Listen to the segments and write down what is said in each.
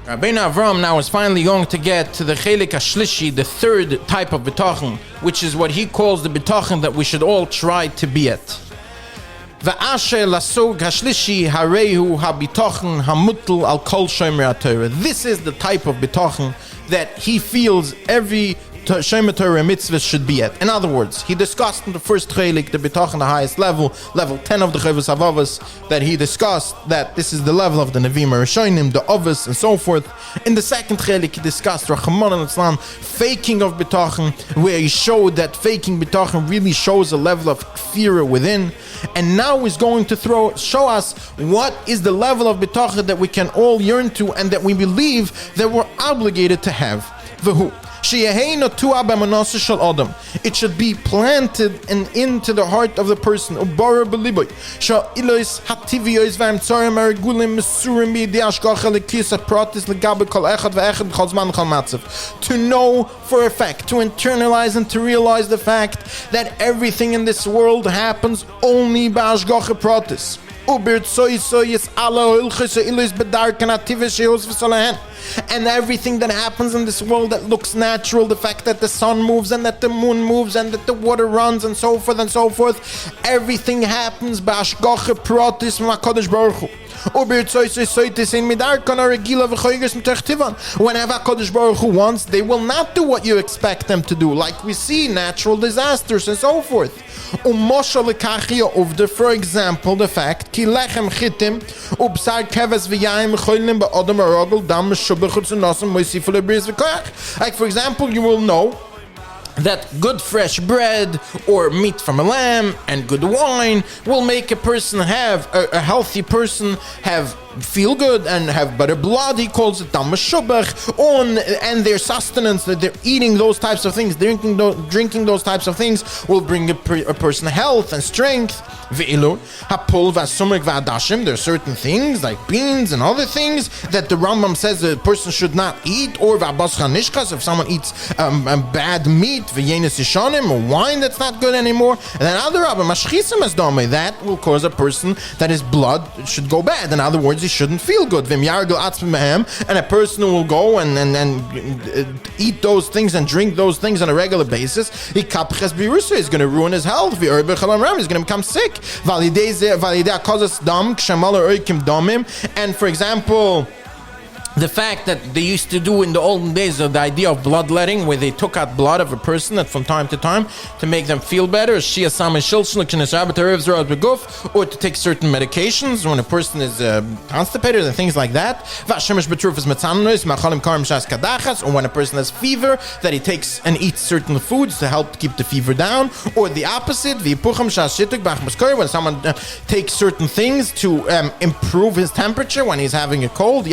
Rabbeinu Avram now is finally going to get to the Chelik HaShlishi, the third type of Bitachon, which is what he calls the Bitachon that we should all try to be at. V'asher lasog hashlishi harehu habitachon hamutel al kol shomer haTorah. This is the type of bitachon that he feels every shomer Torah mitzvah should be at. In other words, he discussed in the first chelik the bitachon, the highest level 10 of the Chovos HaLevavos, that he discussed that this is the level of the Nevi'im Rishonim, the Avos, and so forth. In the second chelik, he discussed Rachmana litzlan, faking of bitachon, where he showed that faking bitachon really shows a level of fear within. And now he's going to show us what is the level of bitachon that we can all yearn to and that we believe that we're obligated to have. V'hu. It should be planted and into the heart of the person. To know for a fact, to internalize and to realize the fact that everything in this world happens only by Hashgacha Pratis. And everything that happens in this world that looks natural, the fact that the sun moves and that the moon moves and that the water runs and so forth, everything happens by Hashgacha Pratis from HaKadosh Baruch Hu. Whenever HaKadosh Baruch Hu wants, they will not do what you expect them to do, like we see natural disasters and so forth. For example, the fact like for example, you will know that good fresh bread or meat from a lamb and good wine will make a person have a healthy person feel good and have better blood. He calls it dam meshubach on, and their sustenance, that they're eating those types of things, drinking those types of things will bring a person health and strength. Ve'ilu hapul v'asumek v'adashim. There are certain things like beans and other things that the Rambam says a person should not eat, or v'abascha nishkas, if someone eats bad meat, v'yenis yishanim, or wine that's not good anymore. And then other Rabbim mashchisim as dame, that will cause a person that his blood should go bad. In other words, he shouldn't feel good. And a person who will go and eat those things and drink those things on a regular basis, he's going to ruin his health. He's going to become sick. And for example, the fact that they used to do in the olden days of the idea of bloodletting, where they took out blood of a person that from time to time to make them feel better, or to take certain medications when a person is constipated and things like that, or when a person has fever, that he takes and eats certain foods to help keep the fever down, or the opposite, when someone takes certain things to improve his temperature when he's having a cold.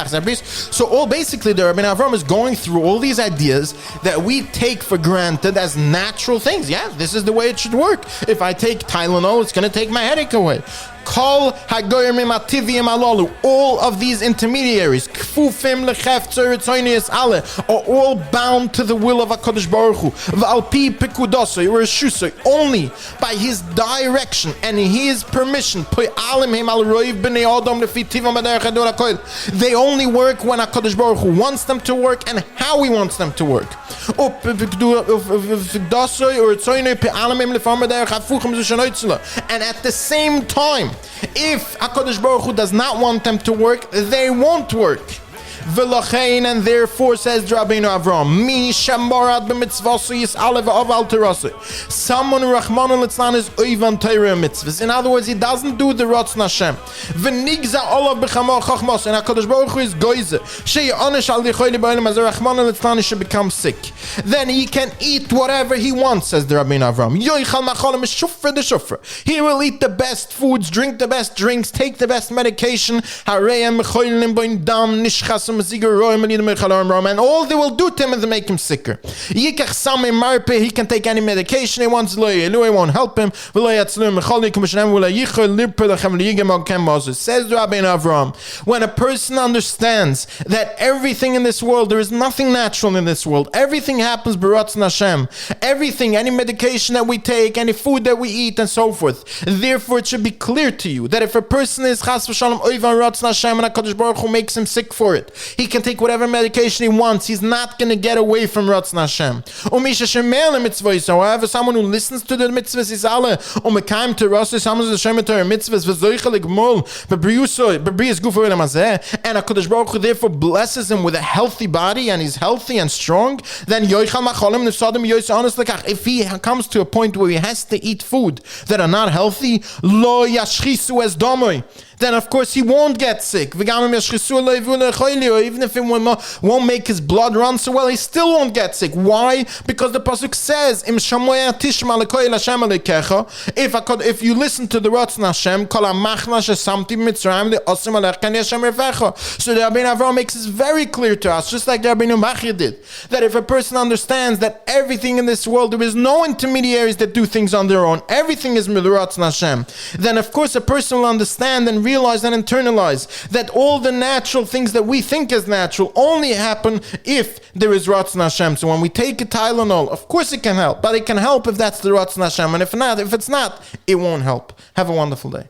So all basically the Rabbeinu Avram is going through all these ideas that we take for granted as natural things. Yeah, this is the way it should work. If I take Tylenol, it's going to take my headache away. All of these intermediaries are all bound to the will of HaKadosh Baruch Hu. Only by his direction and his permission. They only work when HaKadosh Baruch Hu wants them to work and how he wants them to work. And at the same time, if HaKadosh Baruch Hu does not want them to work, they won't work. And therefore, says Rabbeinu Avram, someone Rachmana litzlan is oivan Torah mitzvahs. In other words, he doesn't do the Ratzon Hashem. And HaKadosh Baruch Hu is goyze. Rachmana should become sick. Then he can eat whatever he wants, says the Rabbeinu Avram. He will eat the best foods, drink the best drinks, take the best medication. And all they will do to him is to make him sicker. He can take any medication he wants, it won't help him. Says Rabbeinu Avram, when a person understands that everything in this world, there is nothing natural in this world, everything happens b'Ratzon Hashem, everything, any medication that we take, any food that we eat, and so forth. Therefore, it should be clear to you that if a person is chas v'shalom oivan Ratzon Hashem and HaKadosh Baruch Hu makes him sick for it, He can take whatever medication he wants. He's not going to get away from Ratzon Hashem. However, someone who listens to the mitzvahs is alle, mekayim terasos, someone who's Hashem Torah mitzvahs, v'zoichel igmol, bebrius gufa v'lemazeh, and HaKadosh Baruch Hu therefore blesses him with a healthy body, and he's healthy and strong, then yoichal macholim nefsadim yoysa honest lekach. If he comes to a point where he has to eat food that are not healthy, lo yashchisu es domoy, then of course he won't get sick. Even if it won't make his blood run so well, he still won't get sick. Why? Because the pasuk says, if you listen to the Ratzon Hashem, so the Rabbeinu Avraham makes this very clear to us, just like the Rabbeinu Machir did, that if a person understands that everything in this world, there is no intermediaries that do things on their own, everything is Ratzon Hashem, then of course a person will understand and realize and internalize that all the natural things that we think is natural only happen if there is Ratzon Hashem. So when we take a Tylenol, of course it can help, but it can help if that's the Ratzon Hashem, and if it's not, it won't help. Have a wonderful day.